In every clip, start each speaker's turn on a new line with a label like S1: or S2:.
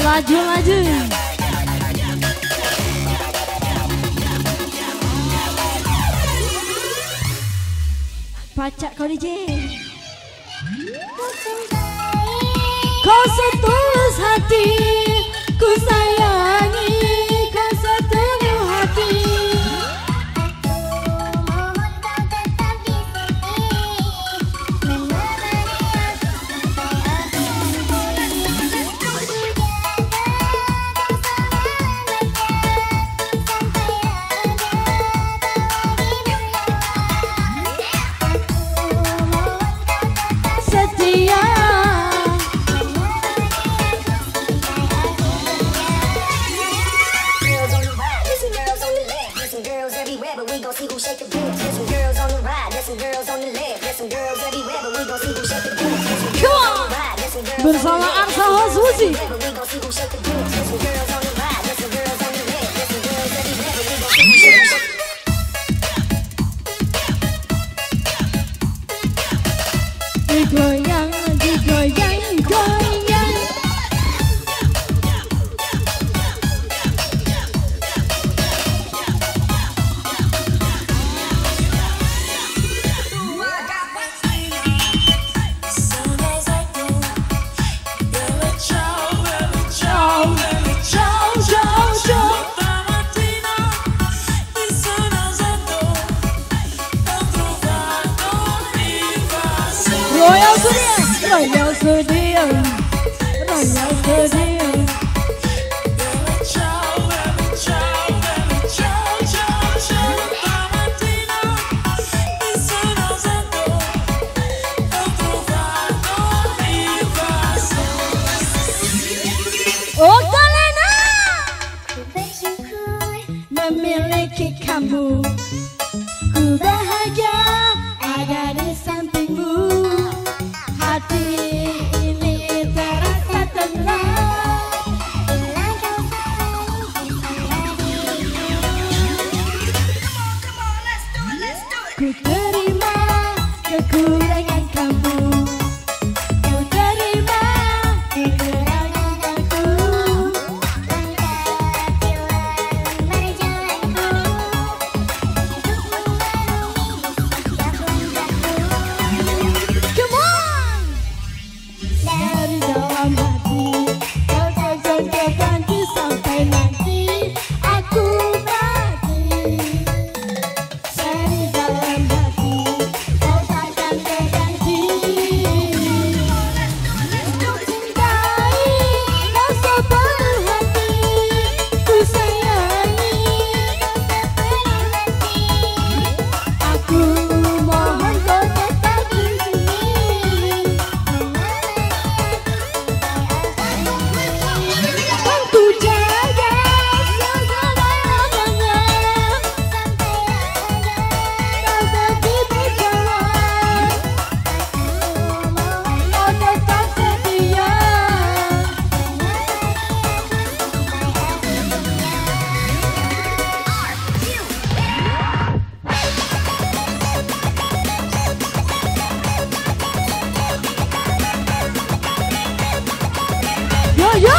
S1: Laju laju. Pacak kau DJ. Kau setulus hati, ku sayangi kau sepenuh hati. Bersama Arsa House Musik. Digoyang, digoyang, goyang. Royal Studio, Royal Studio, Royal Studio. Oh Kalena, memiliki kamu, ku bahagia ada di sampingmu. Hati ini terasa tenang bila kau ku terima kekurangan kamu, ku terima kekurangan aku. Dari dalam hati, kau ganti sampai nanti aku mati. Dari dalam hati, kau takkan terganti. Untuk cintai kau sepenuh hati, ku sayangi aku mohon kau tetap di sini. Ku jaga segala-galanya sampai kau pergi berjalan. Kau tetap setia. Yo yo.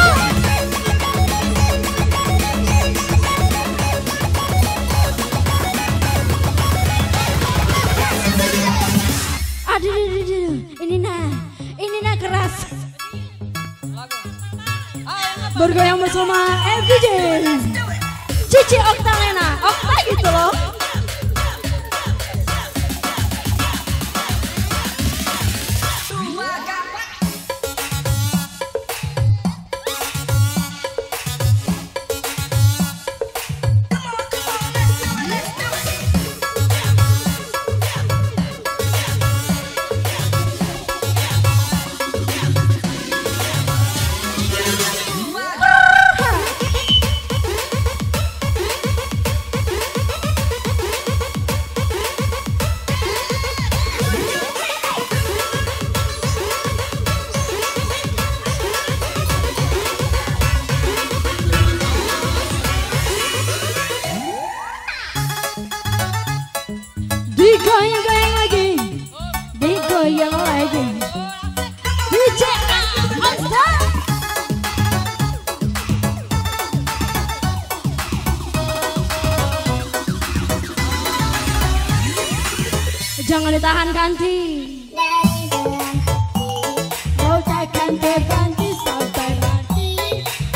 S1: Aduh, ini nah keras. Bergoyang bersama FDJ Cici Oktalena, Okta gitu loh. Jangan ditahan ganti. Kau takkan berganti sampai mati.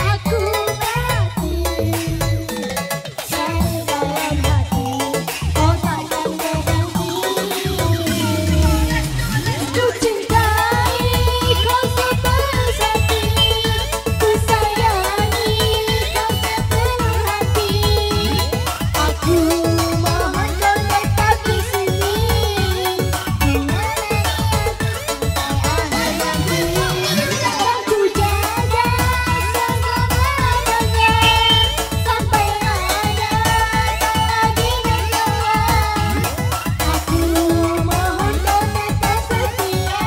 S1: Aku mati. Selalu dalam hati. Kau takkan berganti. Ku cintai kau sebesar hati. Ku sayangi kau sepenuh hati. Aku mohon kau tetap di sini. Ku jaga selama-lamanya sampai ada lagi kawan. Aku mohon kau tetap setia.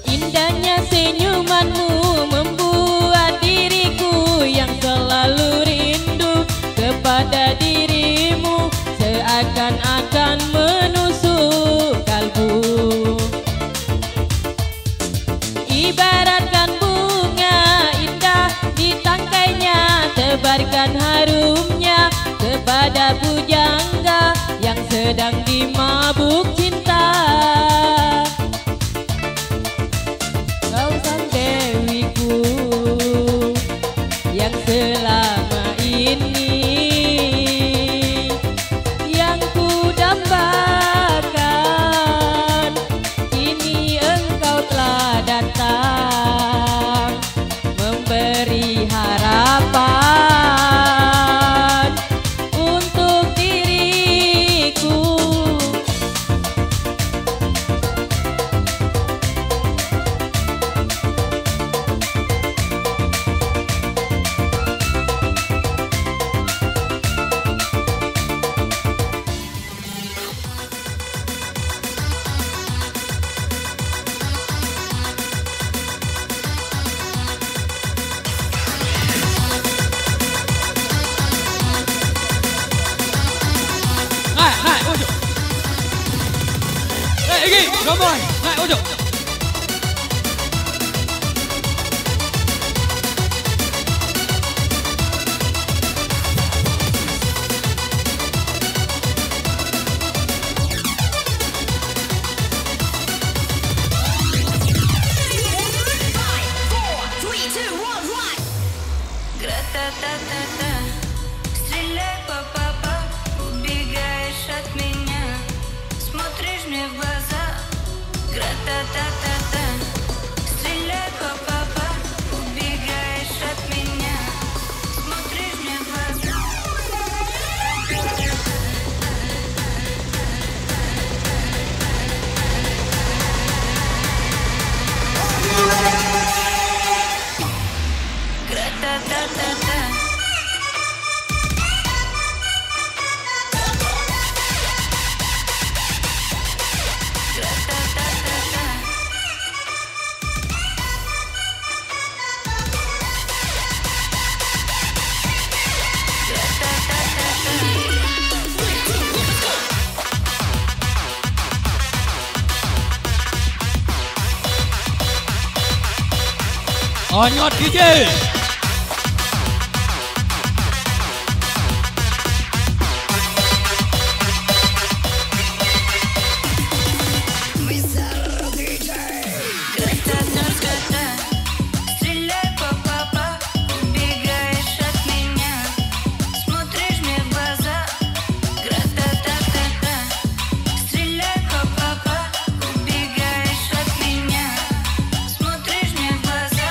S2: Indahnya senyumanmu membuat diriku yang selalu rindu kepada dirimu, seakan-akan menusuk kalbu. Ibaratkan bunga indah di tangkainya, tebarkan harumnya kepada pujangga yang sedang dimabuk cinta. Kau sang dewiku yang selama ini yang ku dambakan, kini engkau telah datang memberi harapan untuk diriku.
S3: Come on, naik ujung.
S4: Стреляй, папа, убегаешь от меня, смотришь мне в глаза. Гра-та-та-та-та. Стреляй, папа, убегаешь от меня, смотришь мне в глаза. Гра-та-та-та-та.
S3: Onyot DJ.
S4: Стреляй, папа, убегаешь от меня, смотришь мне в глаза. Гра-та-та-та-та. Стреляй, папа, убегаешь от меня, смотришь мне в глаза.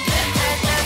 S4: Гра-та-та-та-та.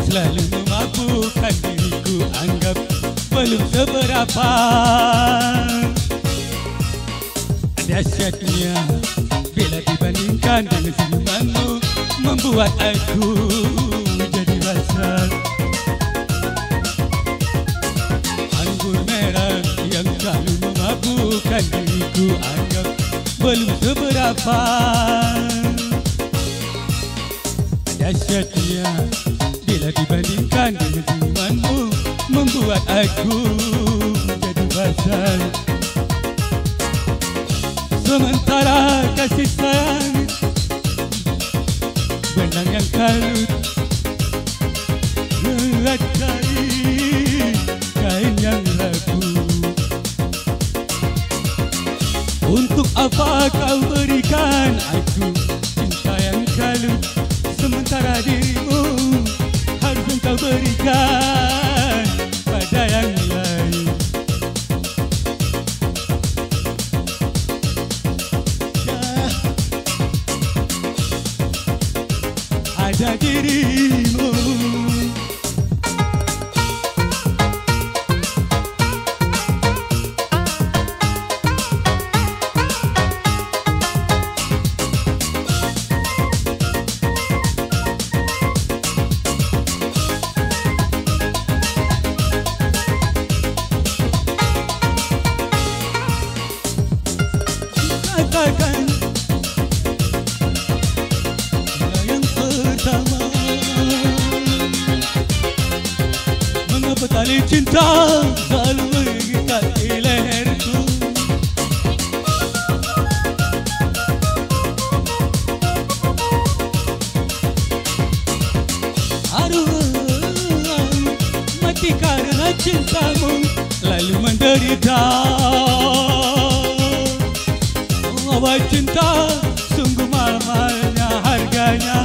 S3: selalu memabukkan diriku, anggap belum seberapa. Dahsyatnya bila dibandingkan dengan senyumanmu, membuat aku jadi basah. Anggur merah yang selalu memabukkan diriku, anggap belum seberapa. Dahsyatnya bila dibandingkan dengan senyumanmu, membuat aku jadi basah. Sementara kasih sayang benang yang kalut, berat kain yang rapuh. Untuk apa kau berikan aku cinta yang kalut, sementara dirimu harus engkau berikan pada yang lain. Ada dirimu. Katakan yang pertama, mengapa tali cinta selalu mengikat di leherku? Aduh, mati karena cintamu, lalu menderita. Awal cinta sungguh mahal-mahalnya harganya.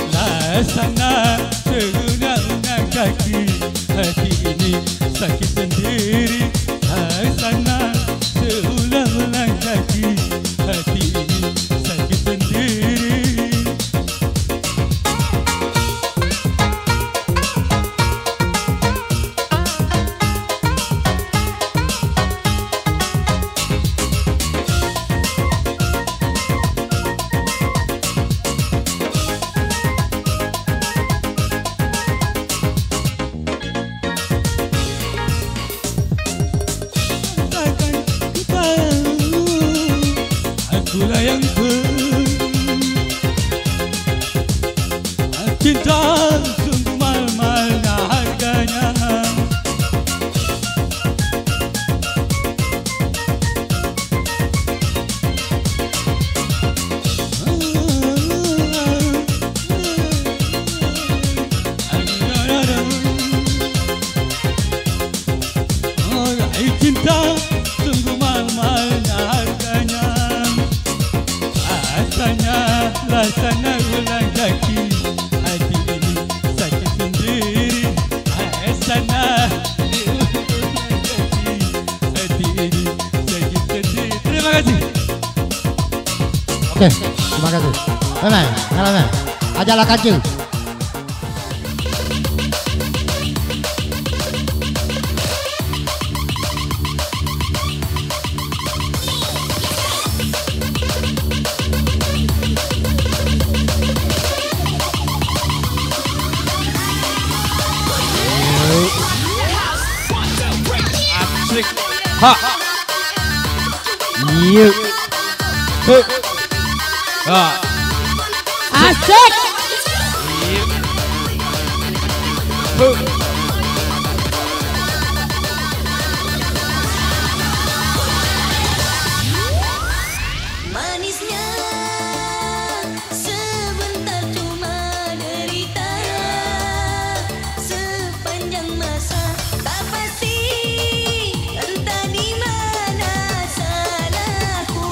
S3: Laksana selunak-lunak kaki, hati ini sakit sendiri. Laksana selunak-lunak kaki, hati ini sakit sendiri. Akulah yang cinta sungguh mahal-mahalnya harganya. Cinta sungguh mahal-mahalnya harganya. Laksana ulang kaki, hati ini sakit sendiri. Laksana ulang kaki, hati ini sakit sendiri. Terima kasih.
S5: Oke, terima kasih. Memang, memang. Ajalah kacil.
S3: Ha.
S5: Yuk.
S3: Ha.
S2: Asik.
S4: Manisnya sebentar cuma derita, sepanjang masa tak pasti, entah di mana salahku.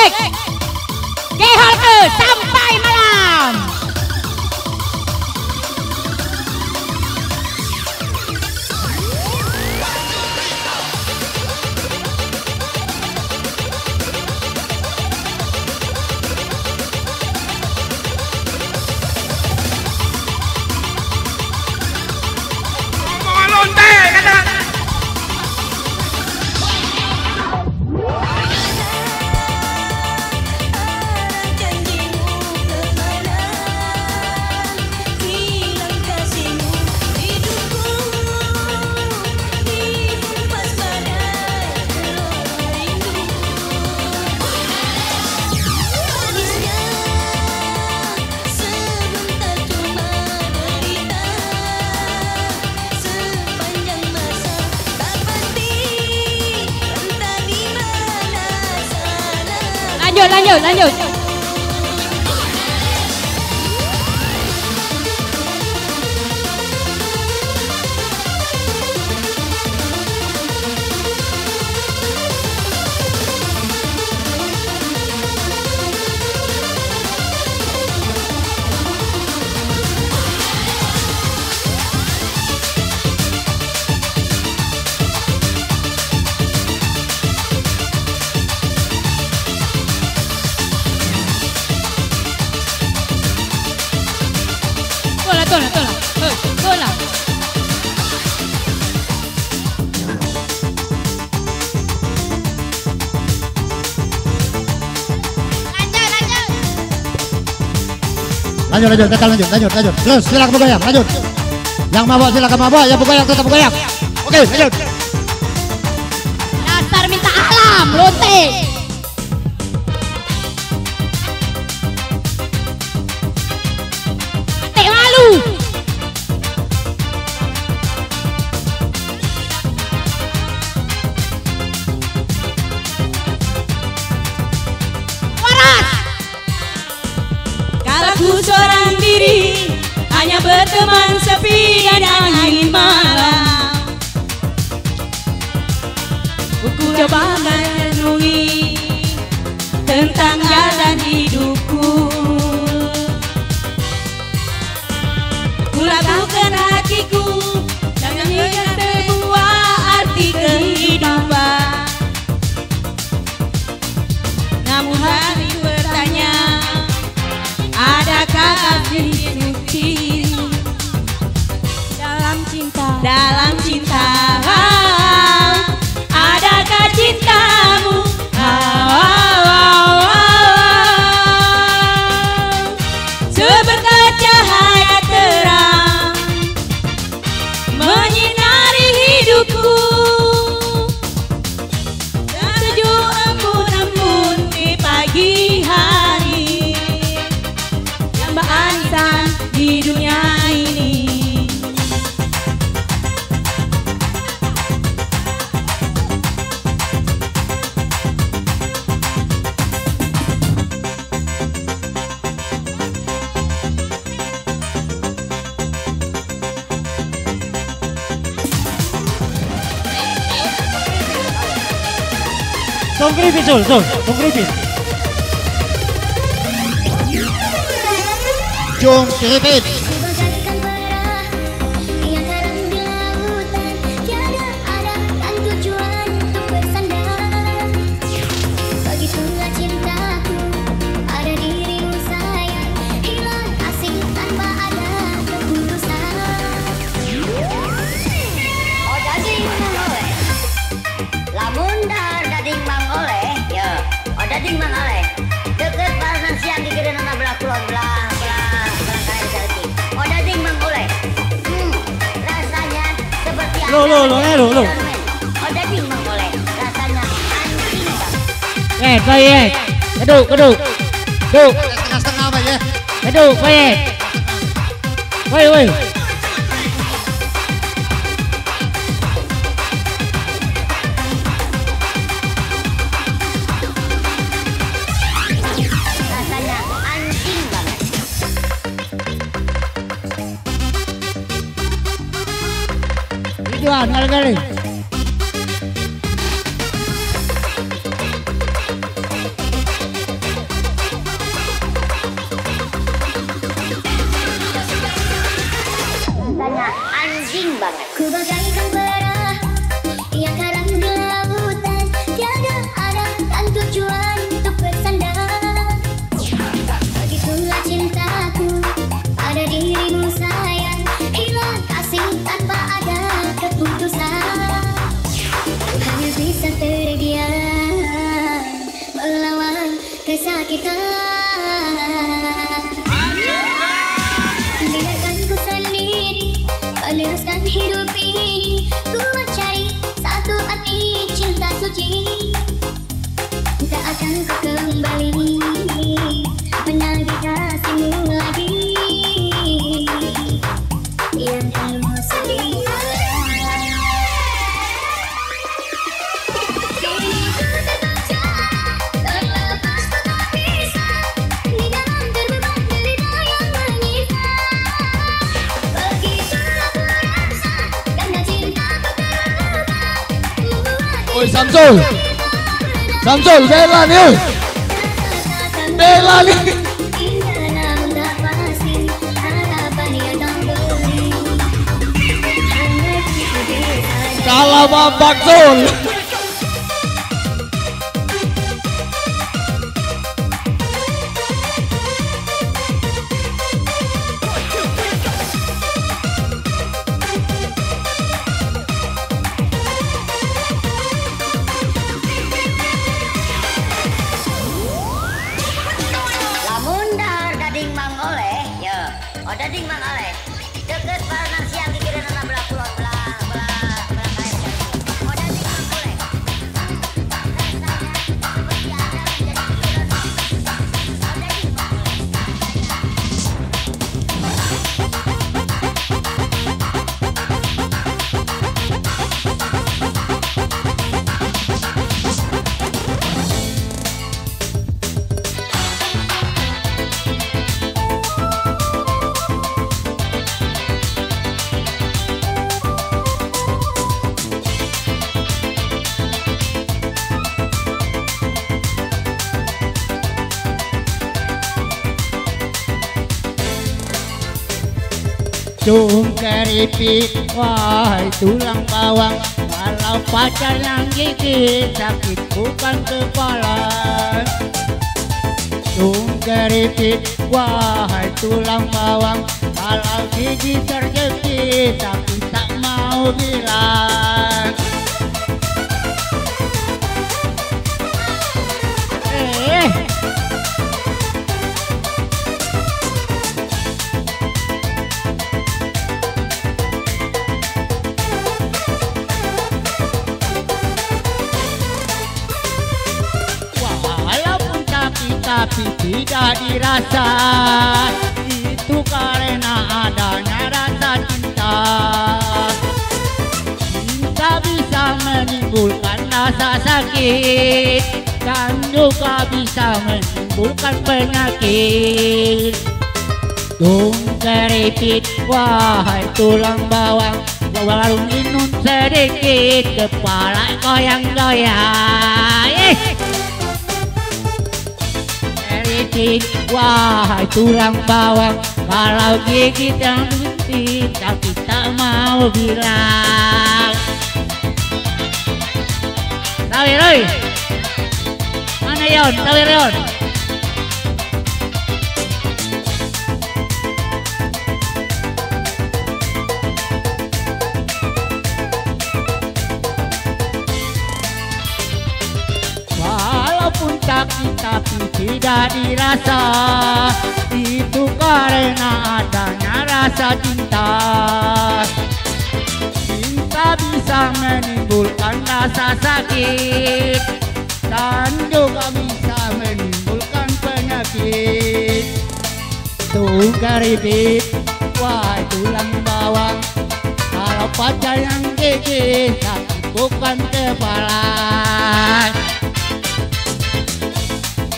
S2: Asik. Geholke sampai malam. Lanjut. Tola.
S5: Lanjut, tetap lanjut. Terus silakan bergoyang, lanjut. Yang mabok silakan mabok, yang bergoyang tetap bergoyang. Oke, lanjut.
S2: Dasar minta alam, lonte. Ate malu. Waras.
S6: Kalau ku seorang diri, hanya berteman sepi dan angin malam. Ku coba merenungi tentang jalan hidupku. Ku lakukan hatiku dengan yang terbuat arti kehidupan. Namun hati bertanya, adakah arti suci dalam cinta? Adakah cintamu seberkas cahaya terang menyinari hidupku, sejuk embun-embun di pagi hari yang beransan di dunia ini.
S5: Song Kripit, Song Kripit. Jom Kripit.
S1: Bagaikan bara yang karam di lautan, tiada arah dan tujuan untuk bersandar. Begitulah cintaku, ada dirimu sayang, hilang asing tanpa ada ketulusan.
S7: Oh daging mang oleh, lamun dahar daging mang oleh, ya. Oh daging mang oleh, deket baran siang di gedenan belah kulon belah kaya jati. Oh daging mang oleh, rasanya seperti
S5: Lo.
S7: Oh daging mang oleh, rasanya anjing bang.
S2: Baik. Keduk.
S5: Setengah apa ya?
S2: Keduk, baik. Woi.
S7: Rasanya anjing banget.
S5: Tujuan kali.
S7: banget.
S1: Ku bagaikan pera yang karam di lautan, tiada arah dan tujuan untuk bersandar. Begitulah cintaku pada dirimu sayang, hilang kasih tanpa ada keputusan. Hanya bisa terdiam melawan kesakitan. Biarkan ku sendiri meneruskan hidup ini, ku mencari satu arti cinta suci. Tak akan ku kembali menagih kasihmu lagi yang kamu sedih.
S5: Oi Samsul, Samsul bela nih, bela nih. Kalah babak Sul.
S7: Lamun dahar Dading Mang Oleh, yo, oh Dading Mang Oleh, deket Parang Siang kikireun anak belah kulon belah kain. Oh Dading Mang Oleh.
S2: Cung keripik, wahai tulang bawang, kalau pacar yang gigit sakit bukan kepala. Cung keripik, wahai tulang bawang, kalau gigi terjepit tapi tak mau bilang. Walaupun tapi tidak dirasa, itu karena adanya rasa cinta. Cinta bisa menimbulkan rasa sakit dan juga bisa menimbulkan penyakit. Cung keripik, wahai tulang bawang, walau minum sedikit kepala goyang-goyang. Keripik, wahai tulang bawang, kalau gigit yang bintik tapi tak mau bilang. Tawir, mana Yon? Tawir Yon. Walaupun sakit tapi tidak dirasa, itu karena adanya rasa cinta. Cinta bisa menimbulkan rasa sakit dan juga bisa menimbulkan penyakit. Cung keripik, wahai tulang bawang, kalau pacar yang gigit sakit bukan kepala.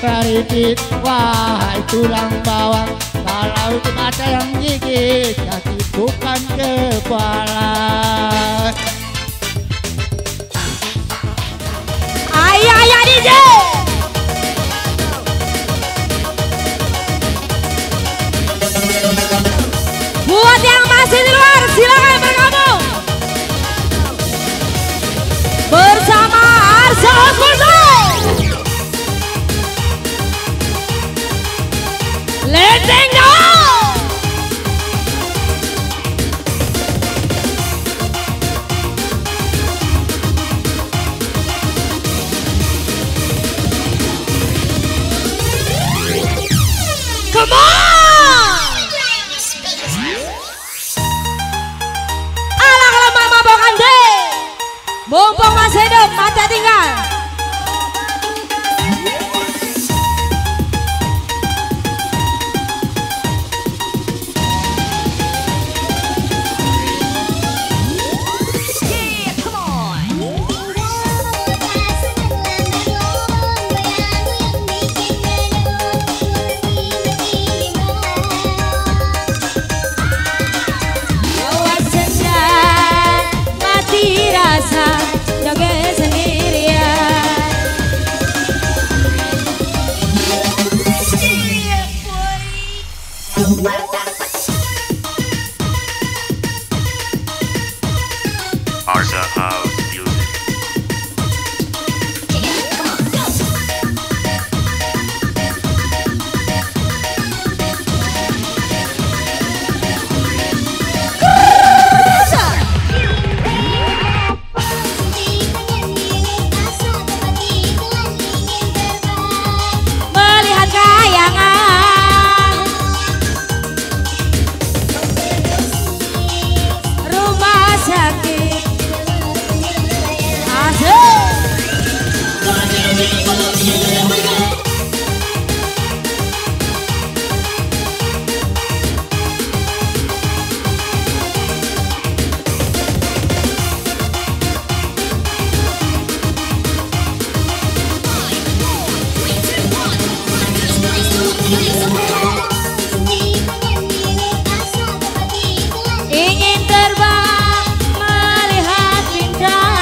S2: Keripik, wahai tulang bawang, kalau pacar yang gigit sakit bukan kepala.
S6: Ayah DJ. Buat yang masih di luar silakan bergabung. Mumpung masih hidup, mata tinggal. Awas senja, mati rasa, joget sendirian.
S8: Arsa House Music.
S6: Melihat kayangan rumah sakit asik. Ingin terbang melihat bintang.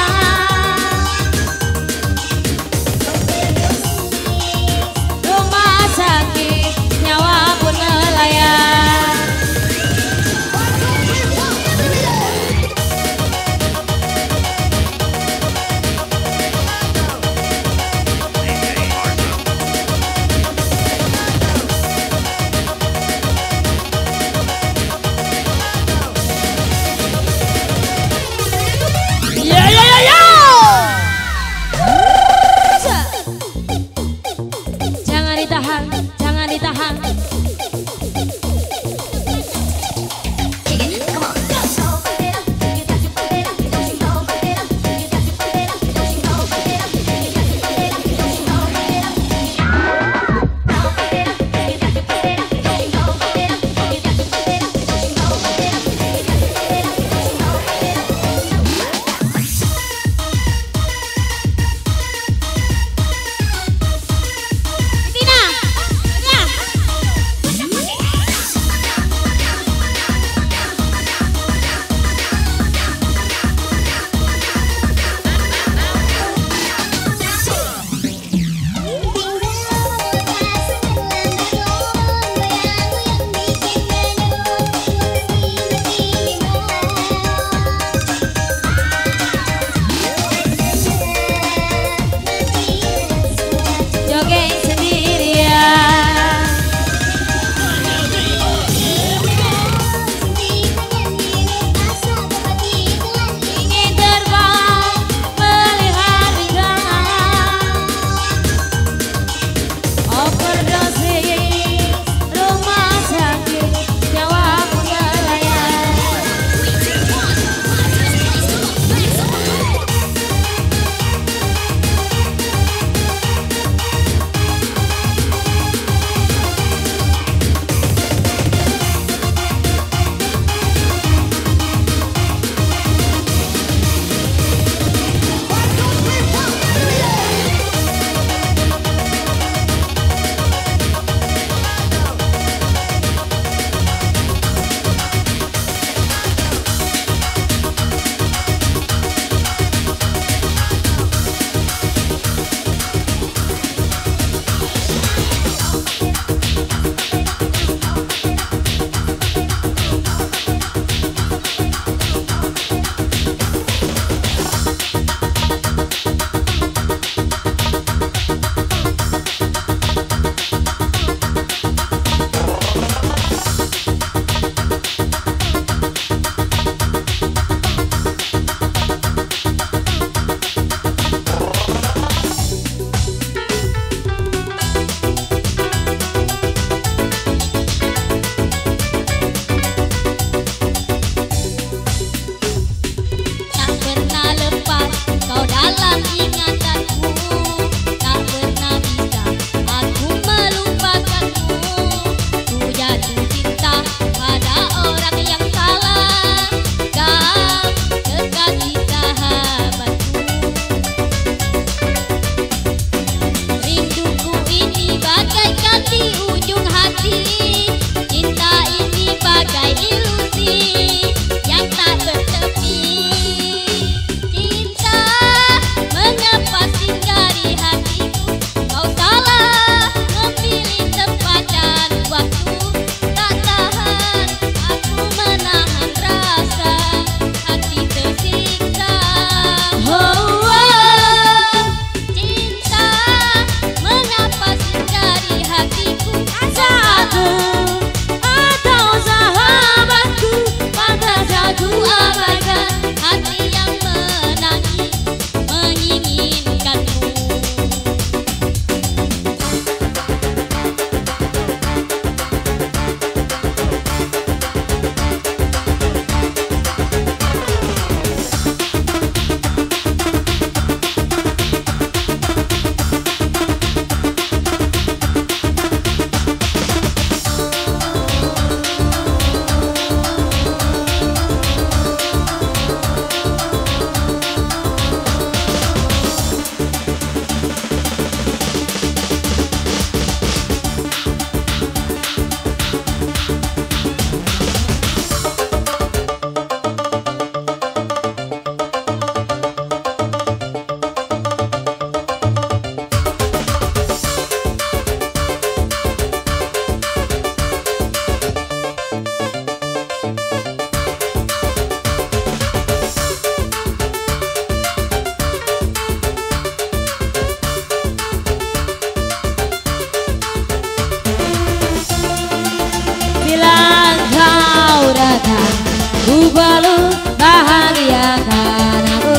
S6: ku peluk bahagiakan aku.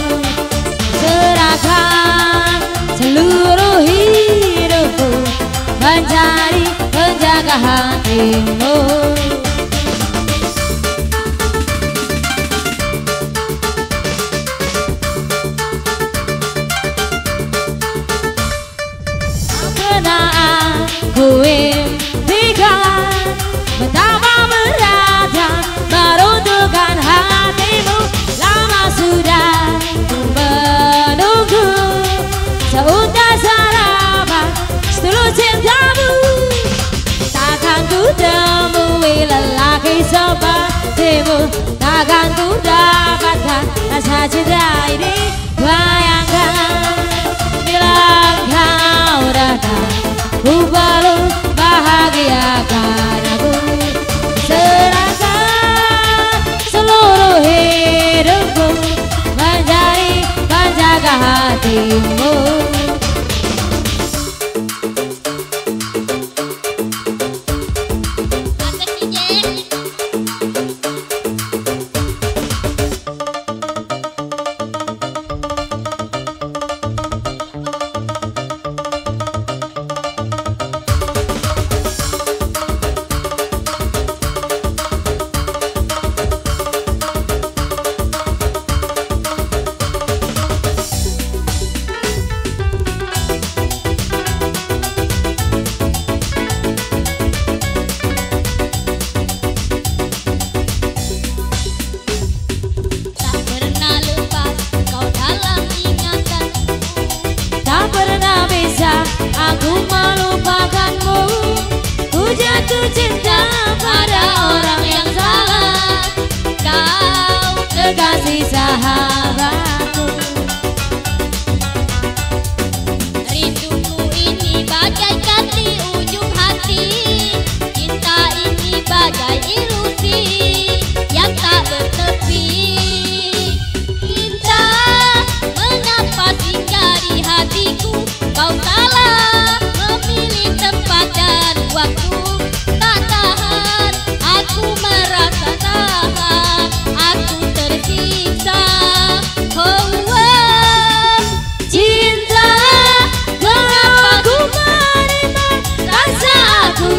S6: Serahkan seluruh hidupku mencari penjaga hatimu. Ku impikan betapa beratnya meruntuhkan hatimu. Lama sudah ku menunggu seuntas harapan setulus cintamu. Takkan ku temui lelaki sepertimu, takkan ku dapatkan rasa cinta ini. Bayangkan bila kau datang, ku peluk bahagiakan aku. Serahkan seluruh hidupku menjadi penjaga hatimu. Aku melupakanmu, ku jatuh cinta pada orang yang salah. Kau kekasih sahabatku. Rinduku ini bagaikan di ujung hati. Cinta ini bagai ilusi yang tak bertepi. Cinta, mengapa singgah di hatiku? Kau salah memilih tempat dan waktu. Tak tahan, aku merasa tahan, aku tersiksa. Oh, oh. Cinta, mengapa ku menerima rasa aku?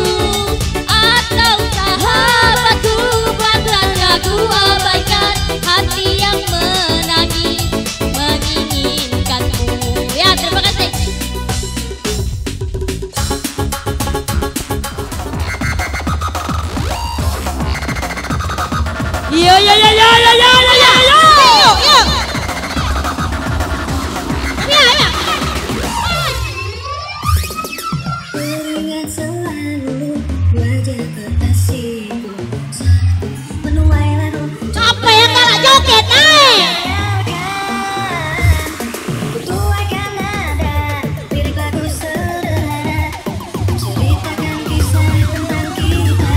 S6: Atau sahabatku, pantasnya ku abaikan hati yang menangis menginginkanmu. Ya, terima kasih. Yo yo yo yo yo yo yo yo yo.
S1: Teringat selalu wajah kekasihku menuai lalu.
S6: Apa yang kalah joget naik?
S1: Tuaikan nada lirik lagu sederhana, ceritakan kisah tentang kita.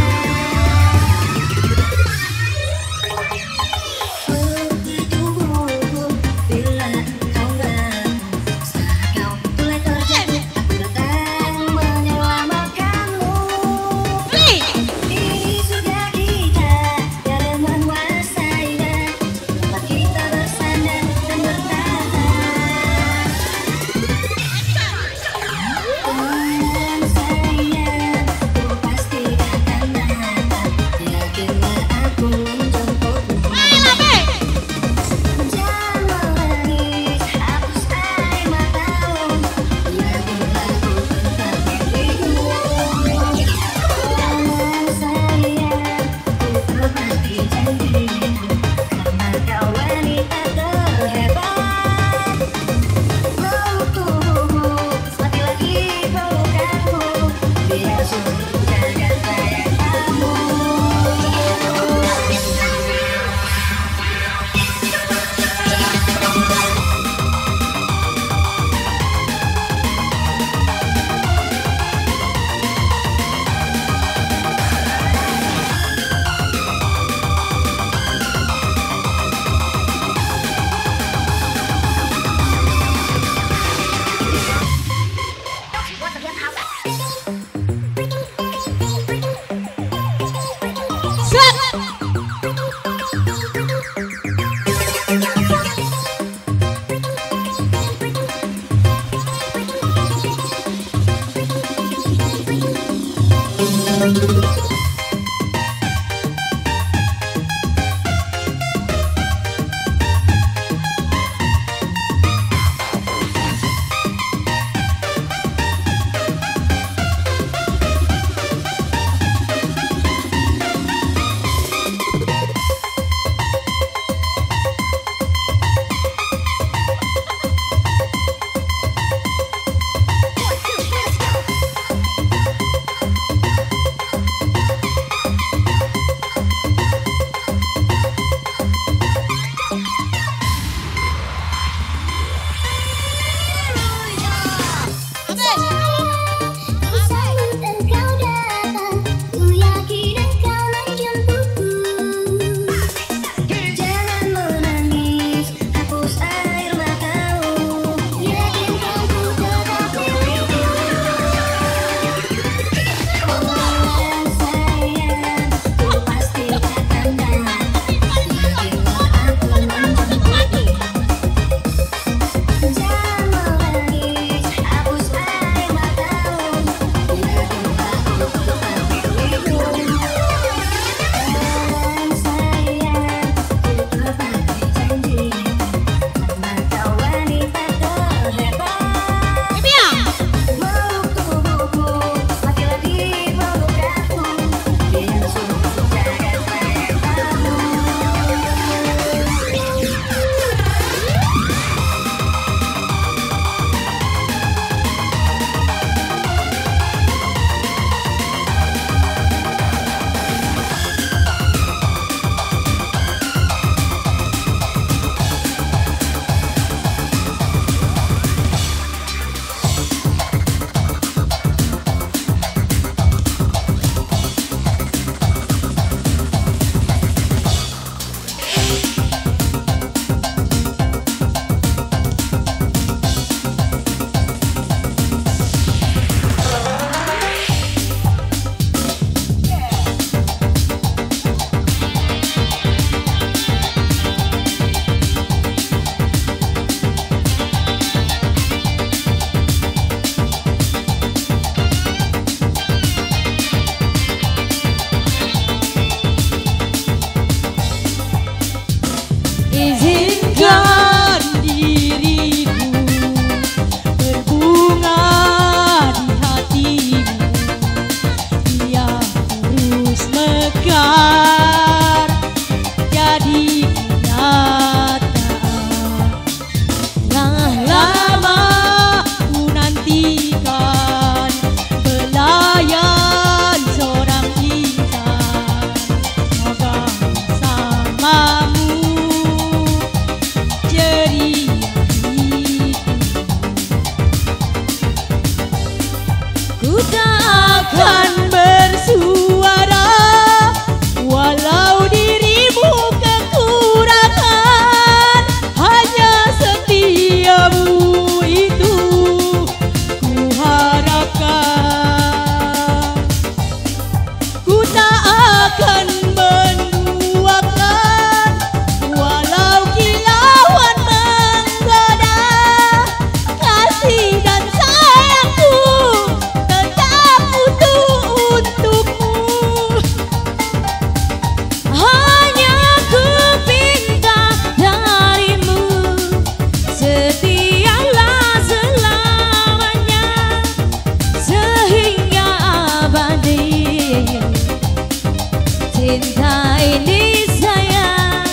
S6: selama ini sayang,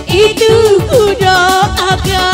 S6: itu ku doakan.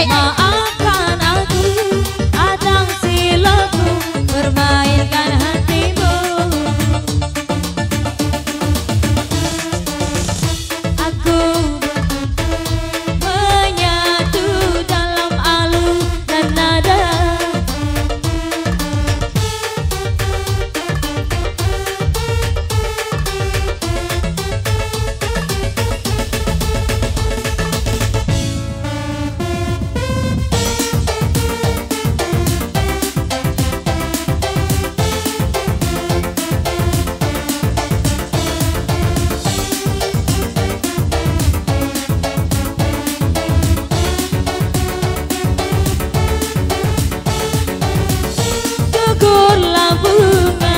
S6: Maafkan aku atas silapku permainkan hatimu. Aku menyatu dalam alunan nada. Gugurlah bunga,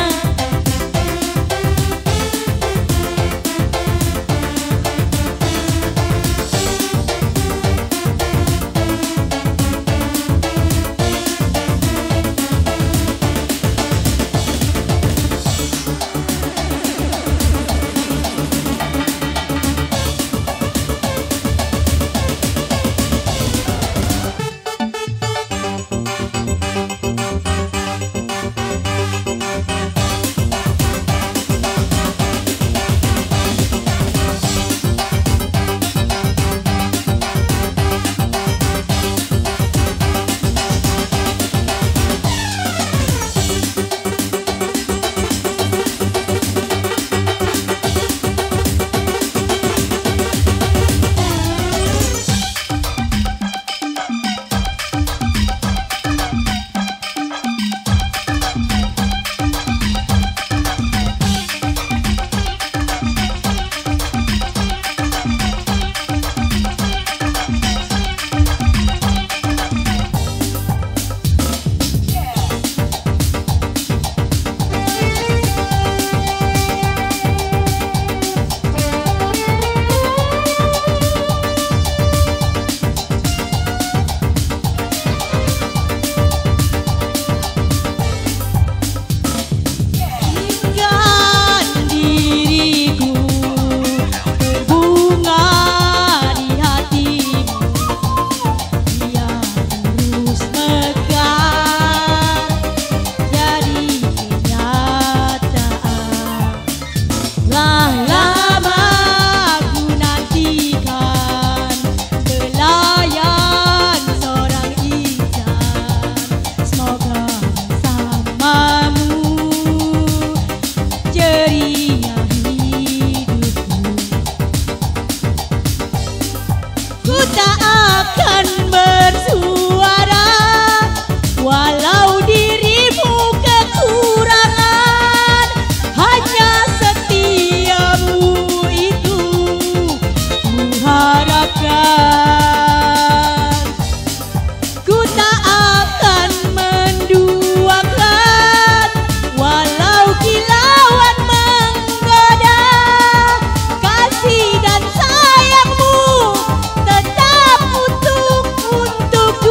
S6: untukku.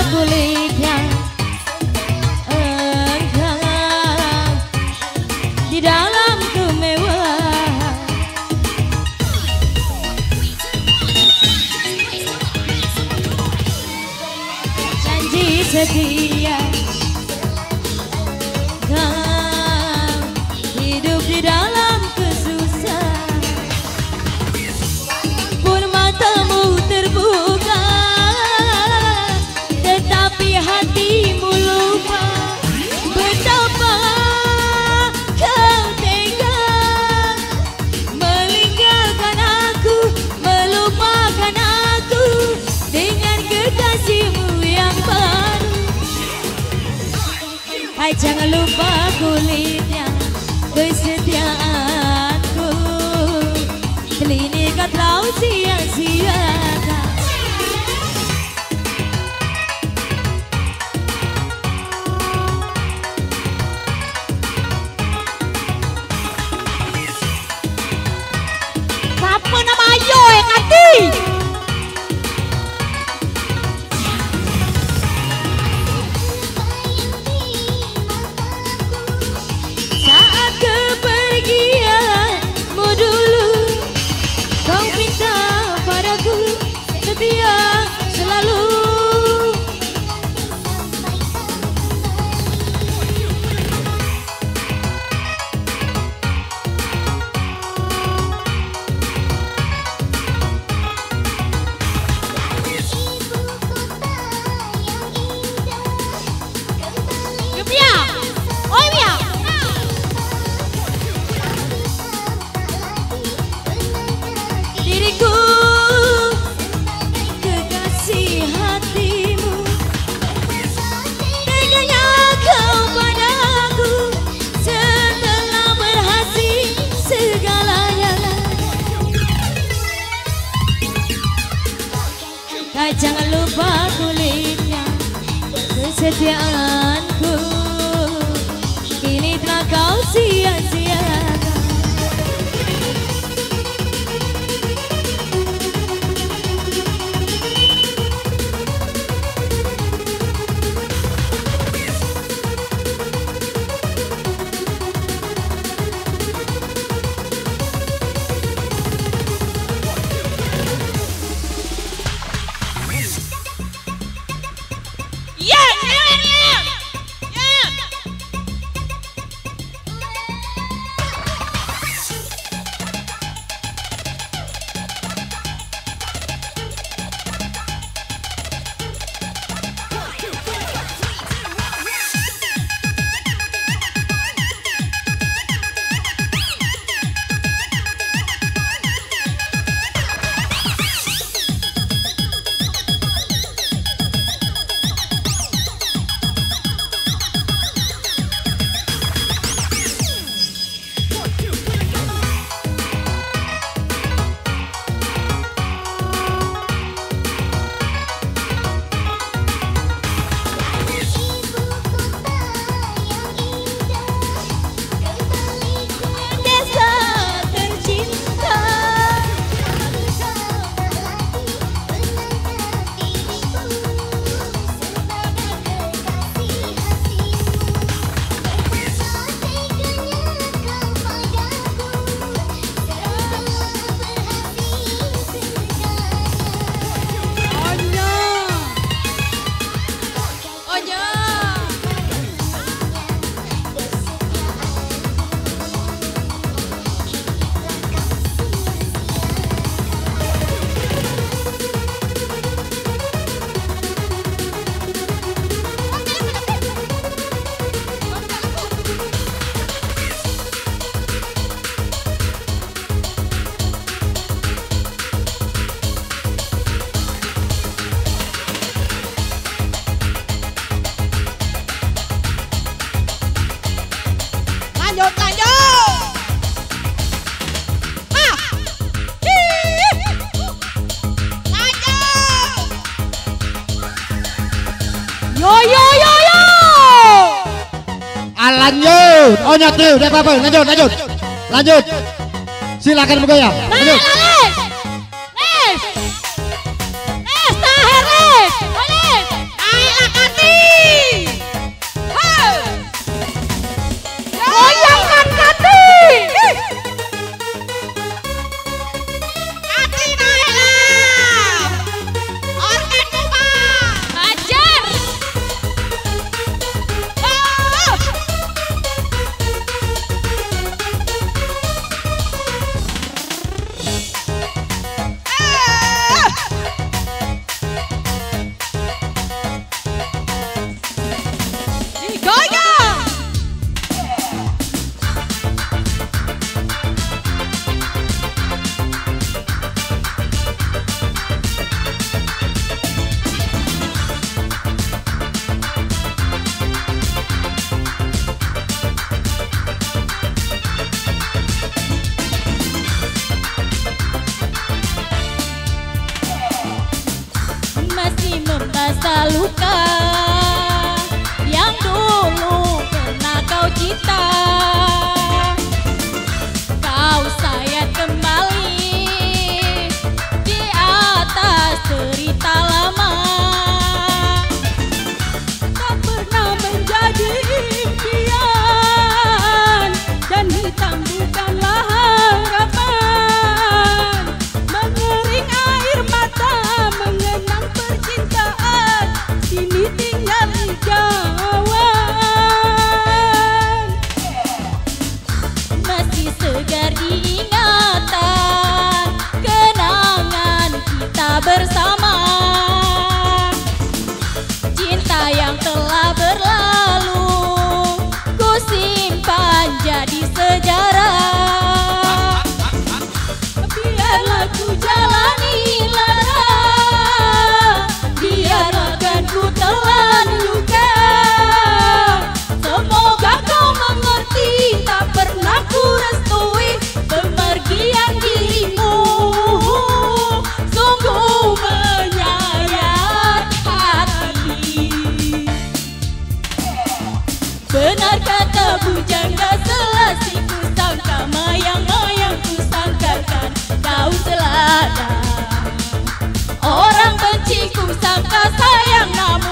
S6: kulitnya engkau di dalam kemewahan. Janji setia kau hidup di dalam kesusahan, pun matamu terbuka tetapi hatimu lupa. Betapa kau tega meninggalkan aku, melupakan aku dengan kekasihmu yang baru. Hai, jangan lupa kulitnya kesetiaanku, klinik atau sia-siakan. Siapa nama ayo yang hati? Saat kepergianmu dulu, kau minta padaku setia selalu. Gembira, oi Mia. Diriku kekasih hatimu, teganya kau padaku setelah berhasil segalanya. Kau jangan lupa kulitnya kesetiaanku, kini telah kau sia-siakan.
S5: Lanjut. Oh nyatu, udah apa-apa. Lanjut. Silakan bergoyang. Lanjut.
S6: Les, tahir les, yang telah berlalu ku simpan jadi sejarah. Biarlah ku jalani lara, biarlah kan ku telan luka. Semoga kau mengerti, tak pernah ku restui pemergian dirimu. Sungguh menyayat hati. Benar kata bujangga Selassie, ku sangka mayang-mayang, ku sangkakan daun selada. Orang benci ku sangka sayang, namun